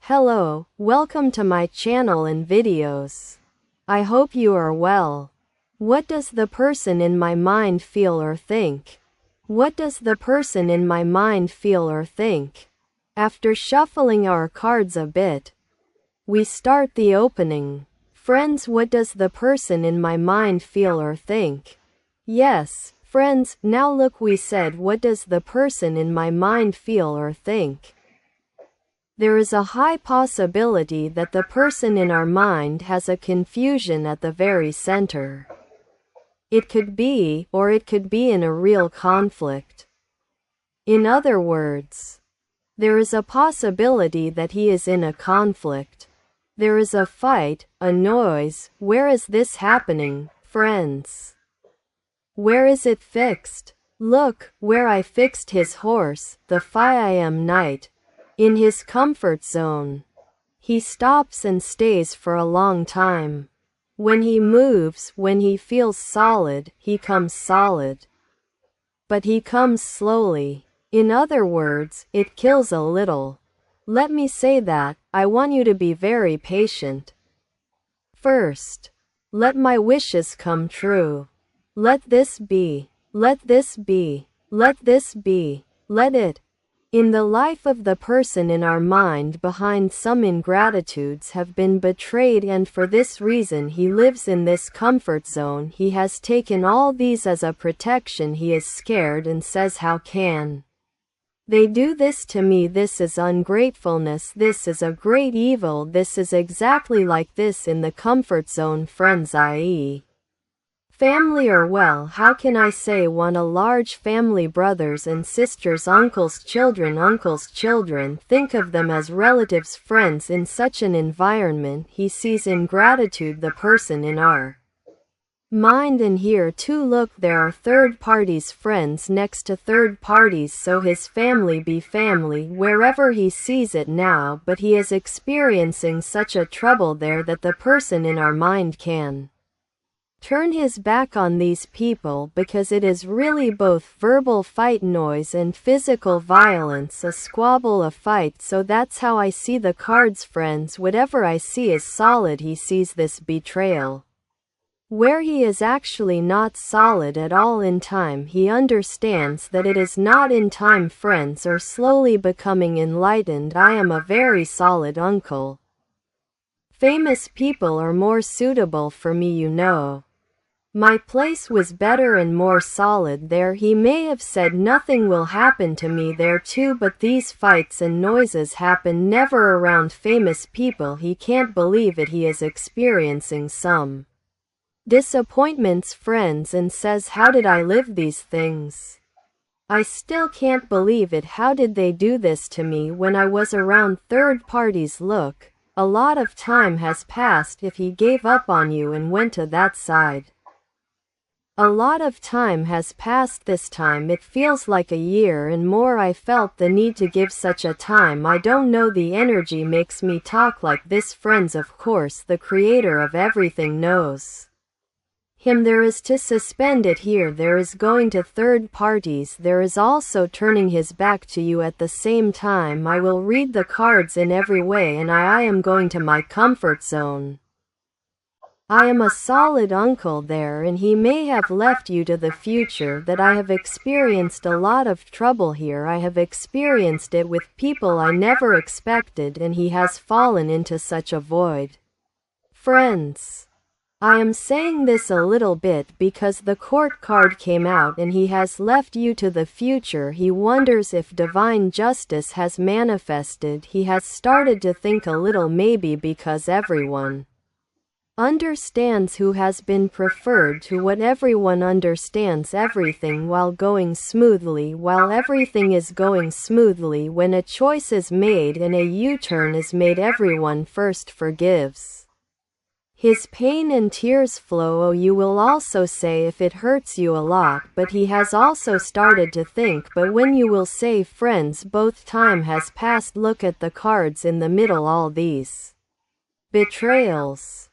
Hello, welcome to my channel and videos. I hope you are well. What does the person in my mind feel or think? What does the person in my mind feel or think? After shuffling our cards a bit, we start the opening. Friends, what does the person in my mind feel or think? Yes, friends, now look, we said what does the person in my mind feel or think? There is a high possibility that the person in our mind has a confusion at the very center. It could be, or it could be in a real conflict. In other words, there is a possibility that he is in a conflict. There is a fight, a noise. Where is this happening, friends? Where is it fixed? Look, where I fixed his horse, the 5 a.m. night. In his comfort zone. He stops and stays for a long time. When he moves, when he feels solid, he comes solid. But he comes slowly. In other words, it kills a little. Let me say that, I want you to be very patient. First, let my wishes come true. Let this be. Let this be. Let this be. Let it. In the life of the person in our mind behind, some ingratitudes have been betrayed, and for this reason he lives in this comfort zone. He has taken all these as a protection. He is scared and says, how can they do this to me? This is ungratefulness. This is a great evil. This is exactly like this in the comfort zone, friends, i.e. family, or well, how can I say, one, a large family, brothers and sisters, uncles' children, think of them as relatives, friends. In such an environment, he sees ingratitude, the person in our mind. And here too, look, there are third parties, friends, next to third parties, so his family be family wherever he sees it now, but he is experiencing such a trouble there that the person in our mind can turn his back on these people, because it is really both verbal fight, noise, and physical violence, a squabble, a fight. So that's how I see the cards, friends. Whatever I see is solid. He sees this betrayal where he is actually not solid at all. In time he understands that it is not. In time, friends are slowly becoming enlightened. I am a very solid uncle. Famous people are more suitable for me, you know. My place was better and more solid there. He may have said nothing will happen to me there too, but these fights and noises happen never around famous people. He can't believe it. He is experiencing some disappointments, friends, and says, how did I live these things? I still can't believe it. How did they do this to me when I was around third parties? Look, a lot of time has passed. If he gave up on you and went to that side, a lot of time has passed. This time it feels like a year and more. I felt the need to give such a time. I don't know, the energy makes me talk like this, friends. Of course, the creator of everything knows him. There is to suspend it here. There is going to third parties. There is also turning his back to you at the same time. I will read the cards in every way, and I am going to my comfort zone. I am a solid uncle there, and he may have left you to the future. That I have experienced a lot of trouble here. I have experienced it with people I never expected, and he has fallen into such a void. Friends, I am saying this a little bit because the court card came out, and he has left you to the future. He wonders if divine justice has manifested. He has started to think a little, maybe because everyone understands who has been preferred to what everyone understands everything while going smoothly. While everything is going smoothly, when a choice is made and a U-turn is made, everyone first forgives. His pain and tears flow. Oh, you will also say if it hurts you a lot, but he has also started to think. But when you will say, friends, both time has passed. Look at the cards in the middle, all these betrayals.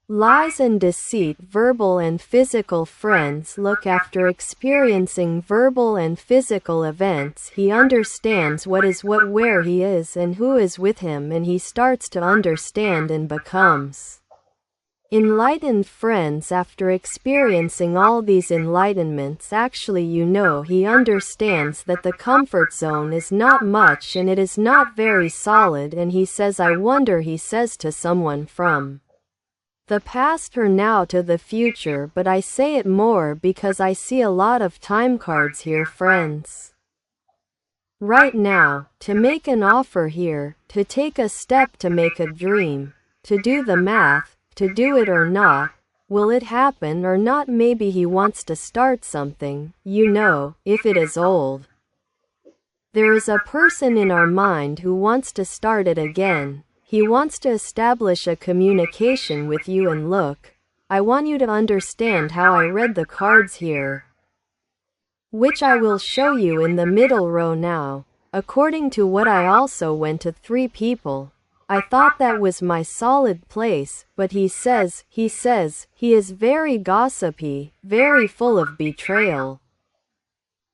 Lies and deceit. Verbal and physical friends. Look, after experiencing verbal and physical events, he understands what is what, where he is and who is with him, and he starts to understand and becomes enlightened. Friends, after experiencing all these enlightenments, actually he understands that the comfort zone is not much and it is not very solid, and he says, I wonder, he says to someone from the past or now to the future, but I say it more because I see a lot of time cards here, friends. Right now, to make an offer here, to take a step, to make a dream, to do the math, to do it or not, will it happen or not? Maybe he wants to start something, if it is old. There is a person in our mind who wants to start it again. He wants to establish a communication with you, and look, I want you to understand how I read the cards here, which I will show you in the middle row now. According to what I also went to 3 people. I thought that was my solid place, but he says he is very gossipy, very full of betrayal.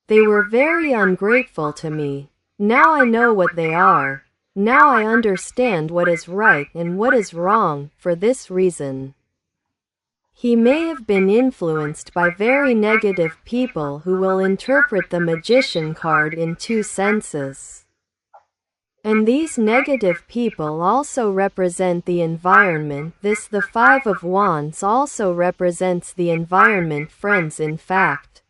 They were very ungrateful to me. Now I know what they are. Now I understand what is right and what is wrong. For this reason, he may have been influenced by very negative people who will interpret the Magician card in 2 senses. And these negative people also represent the environment. The 5 of Wands also represents the environment, friends. In fact,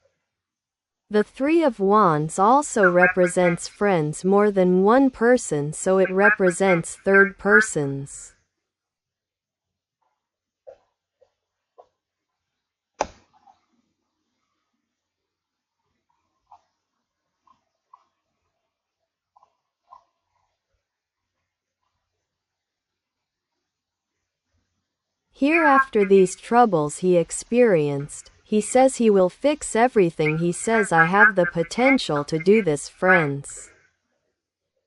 the 3 of Wands also represents friends, more than one person, so it represents third persons. Here, after these troubles he experienced, he says he will fix everything. He says, I have the potential to do this, friends.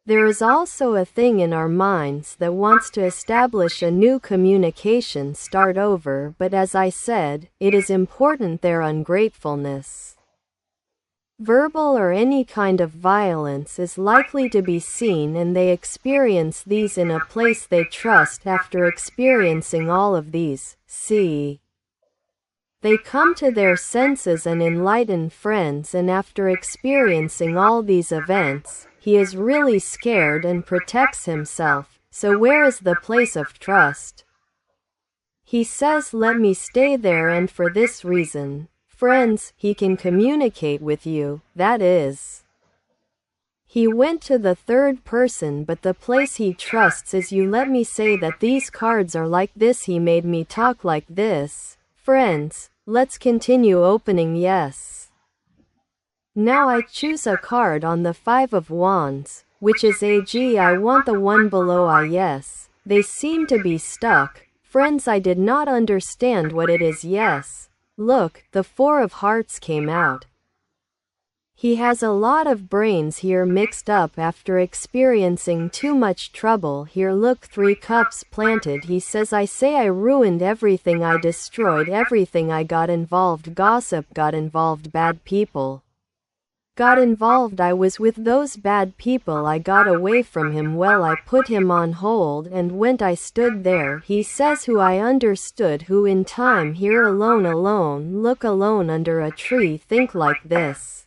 There is also a thing in our minds that wants to establish a new communication, start over, but as I said, it is important their ungratefulness. Verbal or any kind of violence is likely to be seen, and they experience these in a place they trust. After experiencing all of these, they come to their senses and enlighten, friends, and after experiencing all these events, he is really scared and protects himself. So where is the place of trust? He says, let me stay there, and for this reason, friends, he can communicate with you, that is. He went to the third person, but the place he trusts is you. Let me say that these cards are like this. He made me talk like this. Friends, let's continue opening. Yes. Now I choose a card on the 5 of Wands, which is AG. I want the one below. Yes. They seem to be stuck. Friends, I did not understand what it is. Yes. Look, the 4 of Hearts came out. He has a lot of brains here mixed up after experiencing too much trouble here. Look, 3 cups planted. He says, I say I ruined everything. I destroyed everything. I got involved. Gossip got involved. Bad people got involved. I was with those bad people. I got away from him. Well, I put him on hold and went. I stood there. He says, who I understood, who in time here alone. Look, alone under a tree. Think like this.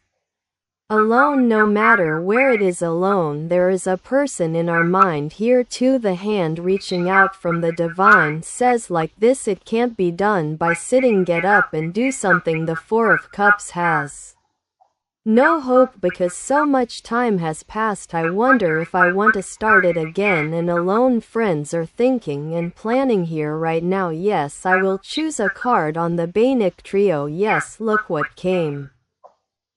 Alone, no matter where it is alone, there is a person in our mind here too. The hand reaching out from the divine says like this, it can't be done by sitting. Get up and do something. The 4 of Cups has no hope because so much time has passed. I wonder if I want to start it again. And alone, friends are thinking and planning here right now. Yes, I will choose a card on the Bainic trio. Yes, look what came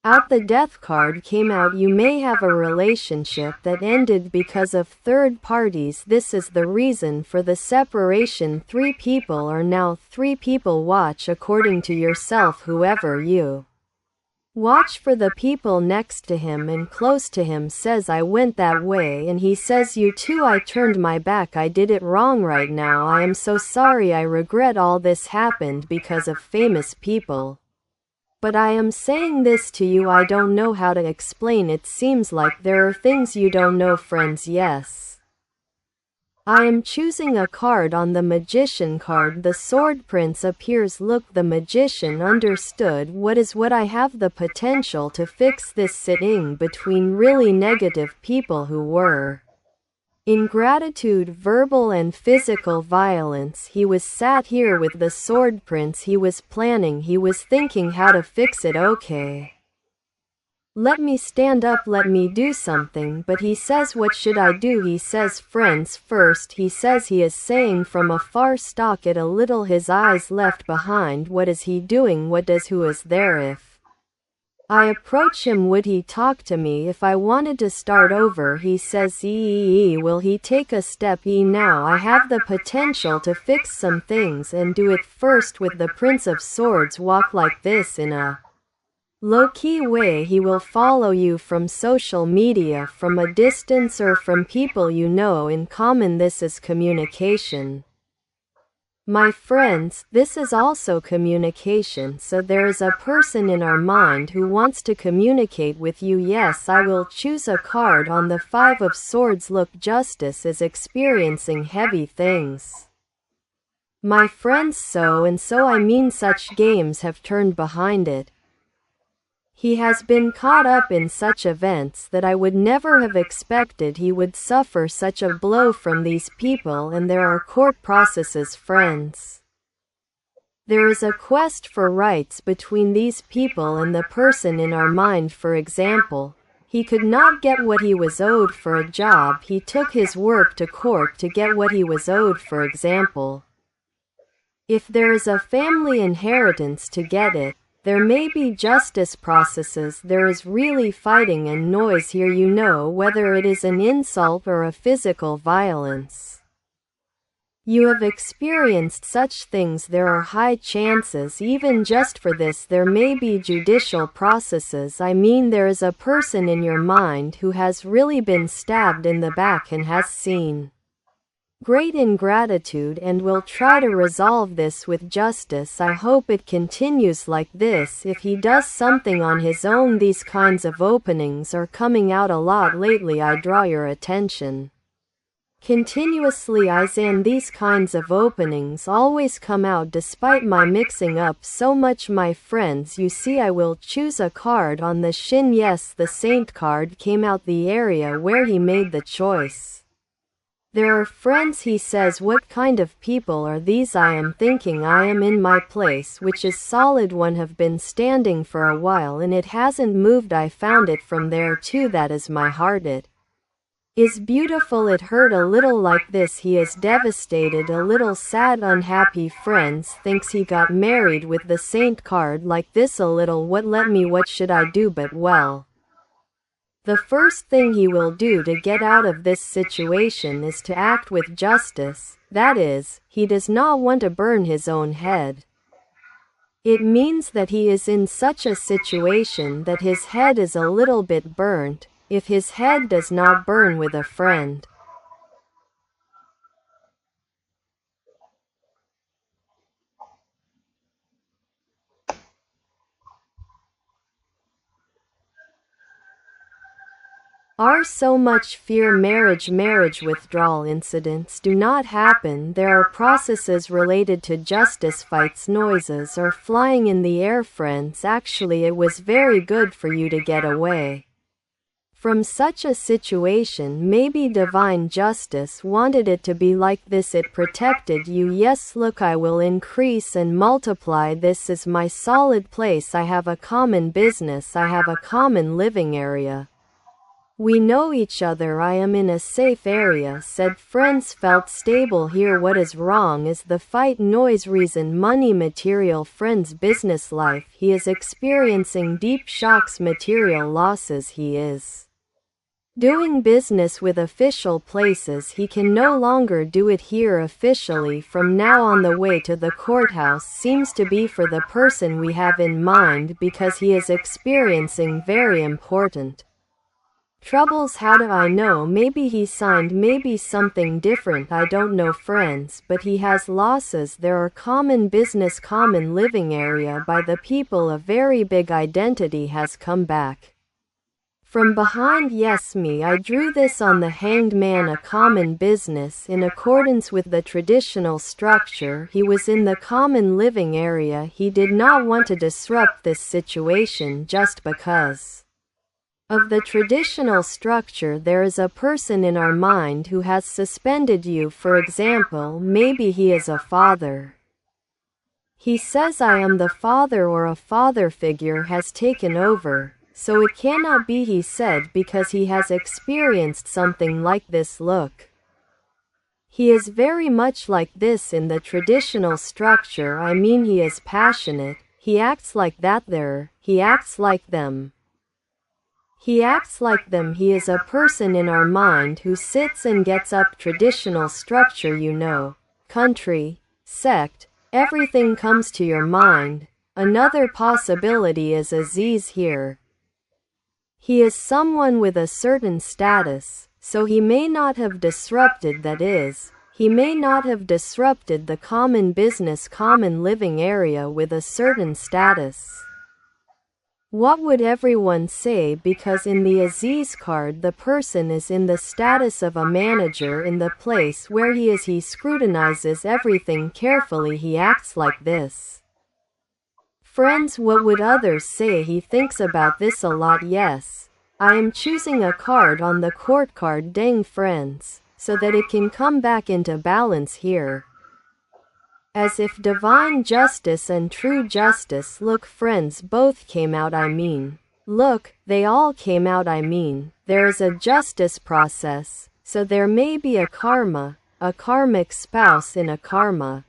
out. The Death card came out. You may have a relationship that ended because of third parties. This is the reason for the separation. 3 people are now 3 people. Watch according to yourself, whoever you Watch for the people next to him and close to him says I went that way and he says you too I turned my back I did it wrong right now I am so sorry I regret all this happened because of famous people. But I am saying this to you I don't know how to explain it seems like there are things you don't know friends yes. I am choosing a card on the Magician card the Sword Prince appears look the Magician understood what I have the potential to fix this sitting between really negative people who were ingratitude verbal and physical violence he was sat here with the Sword Prince he was planning he was thinking how to fix it okay. Let me stand up let me do something but he says what should I do he says friends first he says he is saying from afar stalk it a little his eyes left behind what is he doing what does who is there if I approach him would he talk to me if I wanted to start over he says will he take a step now I have the potential to fix some things and do it first with the Prince of Swords walk like this in a low-key way he will follow you from social media from a distance or from people you know in common this is communication. My friends, this is also communication so there is a person in our mind who wants to communicate with you yes I will choose a card on the Five of Swords look justice is experiencing heavy things. My friends so I mean such games have turned behind it. He has been caught up in such events that I would never have expected he would suffer such a blow from these people and there are court processes friends. There is a quest for rights between these people and the person in our mind for example. He could not get what he was owed for a job he took his work to court to get what he was owed for example. If there is a family inheritance to get it, there may be justice processes there is really fighting and noise here you know whether it is an insult or a physical violence. You have experienced such things there are high chances even just for this there may be judicial processes I mean there is a person in your mind who has really been stabbed in the back and has seen great ingratitude and will try to resolve this with justice I hope it continues like this if he does something on his own these kinds of openings are coming out a lot lately I draw your attention. Continuously and these kinds of openings always come out despite my mixing up so much my friends you see I will choose a card on the Shin yes the Saint card came out the area where he made the choice. There are friends he says what kind of people are these I am thinking I am in my place which is solid one have been standing for a while and it hasn't moved I found it from there too that is my heart it is beautiful it hurt a little like this he is devastated a little sad unhappy friends thinks he got married with the Saint card like this a little what should I do but well. The first thing he will do to get out of this situation is to act with justice, that is, he does not want to burn his own head. It means that he is in such a situation that his head is a little bit burnt, if his head does not burn with a friend. Are so much fear marriage withdrawal incidents do not happen there are processes related to justice fights noises or flying in the air friends actually it was very good for you to get away from such a situation maybe divine justice wanted it to be like this it protected you yes look I will increase and multiply this is my solid place I have a common business I have a common living area. We know each other I am in a safe area said friends felt stable here what is wrong is the fight noise reason money material friends business life he is experiencing deep shocks material losses he is Doing business with official places, he can no longer do it here officially. From now on, the way to the courthouse seems to be for the person we have in mind, because he is experiencing very important troubles. How do I know? Maybe he signed, maybe something different, I don't know friends, but he has losses. There are common business, common living area by the people. A very big identity has come back from behind. Yes, me, I drew this on the Hanged Man. A common business in accordance with the traditional structure. He was in the common living area. He did not want to disrupt this situation just because of the traditional structure. There is a person in our mind who has suspended you. For example, maybe he is a father. He says, I am the father, or a father figure has taken over. So it cannot be, he said, because he has experienced something like this. Look, he is very much like this in the traditional structure. I mean, he is passionate. He acts like that there. He acts like them. He acts like them. He is a person in our mind who sits and gets up. Traditional structure, you know, country, sect, everything comes to your mind. Another possibility is Aziz here. He is someone with a certain status, so he may not have disrupted, that is, he may not have disrupted the common business, common living area with a certain status. What would everyone say? Because in the Aziz card, the person is in the status of a manager in the place where he is. He scrutinizes everything carefully. He acts like this. Friends, what would others say? He thinks about this a lot. Yes, I am choosing a card on the court card, dang friends, so that it can come back into balance here. As if divine justice and true justice. Look friends, both came out. I mean, look, they all came out. I mean, there is a justice process, so there may be a karma, a karmic spouse in a karma.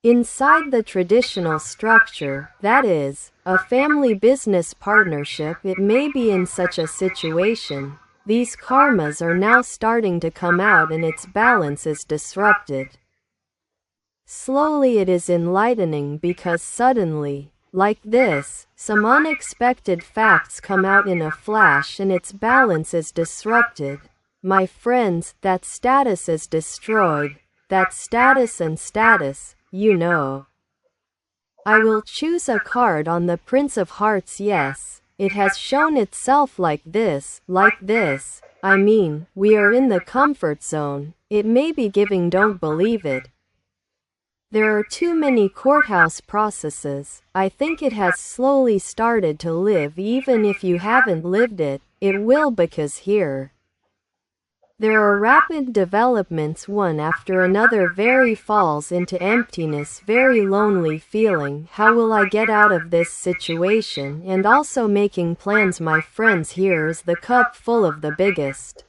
Inside the traditional structure, that is, a family business partnership. It may be in such a situation. These karmas are now starting to come out and its balance is disrupted. Slowly it is enlightening, because suddenly, like this, some unexpected facts come out in a flash and its balance is disrupted. My friends, that status is destroyed. That status and status, you know. I will choose a card on the Prince of Hearts. Yes, it has shown itself like this, like this. I mean, we are in the comfort zone. It may be giving, don't believe it. There are too many courthouse processes. I think it has slowly started to live. Even if you haven't lived it, it will, because here there are rapid developments, one after another. Very falls into emptiness, very lonely feeling. How will I get out of this situation? And also making plans. My friends, here is the cup full of the biggest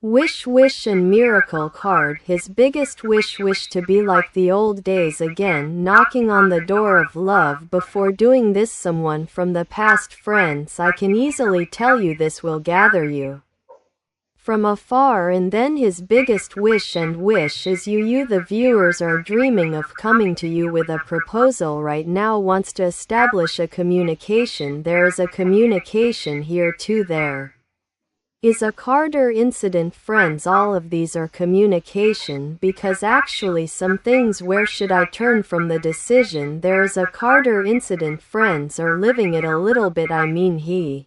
wish and miracle card. His biggest wish to be like the old days again, knocking on the door of love. Before doing this, someone from the past. Friends, I can easily tell you this will gather you from afar. And then his biggest wish is you. The viewers are dreaming of coming to you with a proposal right now, wants to establish a communication. There is a communication here too. There is a Carter incident. Friends, all of these are communication, because actually some things, where should I turn from the decision? There is a Carter incident. Friends are living it a little bit. I mean, he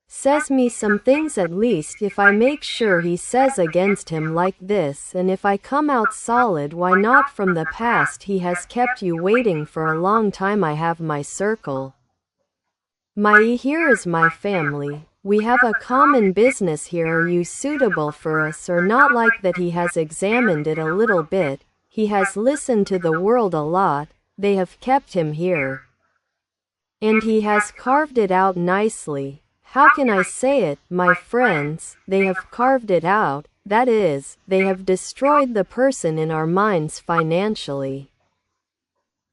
says me some things, at least if I make sure he says against him like this, and if I come out solid, why not? From the past, he has kept you waiting for a long time. I have my circle. Here is my family. We have a common business here. Are you suitable for us or not? Like that. He has examined it a little bit. He has listened to the world a lot. They have kept him here, and he has carved it out nicely. How can I say it, my friends? They have carved it out. That is, they have destroyed the person in our minds financially.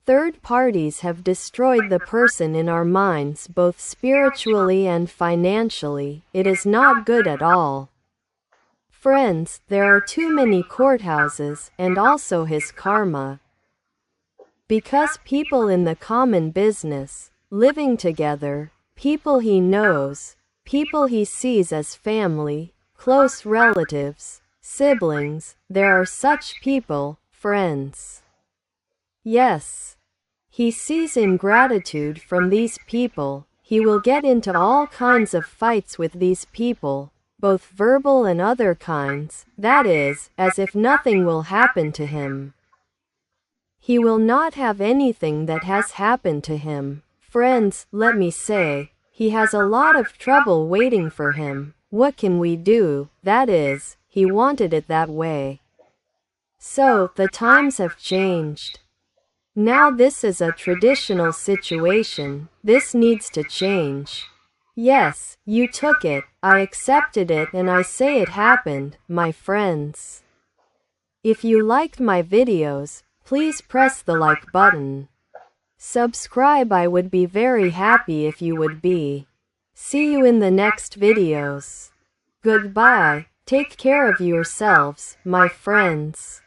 Third parties have destroyed the person in our minds both spiritually and financially. It is not good at all. Friends, there are too many courthouses, and also his karma. Because people in the common business, living together, people he knows, people he sees as family, close relatives, siblings, there are such people, friends. Yes. He sees ingratitude from these people. He will get into all kinds of fights with these people, both verbal and other kinds, that is, as if nothing will happen to him. He will not have anything that has happened to him. Friends, let me say, he has a lot of trouble waiting for him. What can we do? That is, he wanted it that way. So, the times have changed. Now this is a traditional situation. This needs to change. Yes, you took it, I accepted it, and I say it happened, my friends. If you liked my videos, please press the like button. Subscribe, I would be very happy if you would be. See you in the next videos. Goodbye, take care of yourselves, my friends.